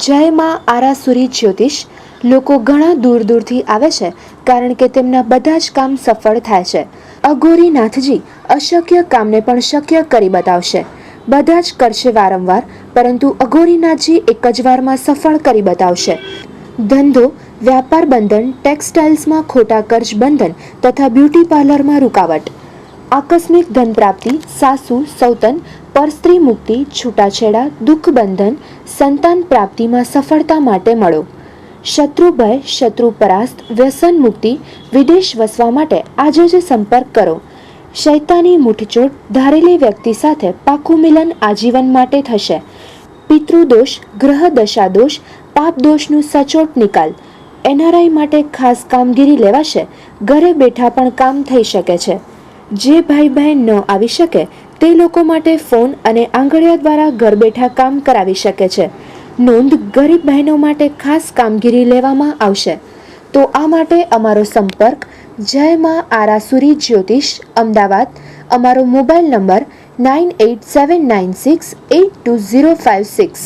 જય માં આરાસુરી જ્યોતિષ લોકો ઘણા દૂર દૂરથી આવે છે કારણ કે તેમના બધા જ કામ સફળ થાય છે. અઘોરીનાથજી અશક્ય કામને પણ શક્ય કરી બતાવશે. બધા જ કરશે વારંવાર, પરંતુ અઘોરીનાથજી એક જ વારમાં સફળ કરી બતાવશે. ધંધો વ્યાપાર બંધન, ટેક્સટાઇલ્સમાં ખોટા કર્જ બંધન તથા બ્યુટી પાર્લરમાં રૂકાવટ. આકસ્મિક ધન પ્રાપ્તિ, સાસુ સૌતન, પર સ્ત્રી મુક્તિ, છૂટાછેડા, દુઃખ બંધન, સંતાન પ્રાપ્તિમાં સફળતા માટે મળો. શત્રુ ભય, શત્રુ પરાસ્ત, વ્યસન મુક્તિ, વિદેશ વસવા માટે આજે જ સંપર્ક કરો. શૈતાની મૂઠચોટ, ધારેલી વ્યક્તિ સાથે પાકું મિલન આજીવન માટે થશે. પિતૃદોષ, ગ્રહ દશા દોષ, પાપ દોષનું સચોટ નિકાલ. એનઆરઆઈ માટે ખાસ કામગીરી લેવાશે. ઘરે બેઠા પણ કામ થઈ શકે છે. જે ભાઈ બહેન ન આવી શકે તે લોકો માટે ફોન અને આંગળીયા દ્વારા ઘર બેઠા કામ કરાવી શકે છે. નોંધ: ગરીબ બહેનો માટે ખાસ કામગીરી લેવામાં આવશે. તો આ માટે અમારો સંપર્ક જય માં આરાસુરી જ્યોતિષ, અમદાવાદ. અમારો મોબાઈલ નંબર 9879682056.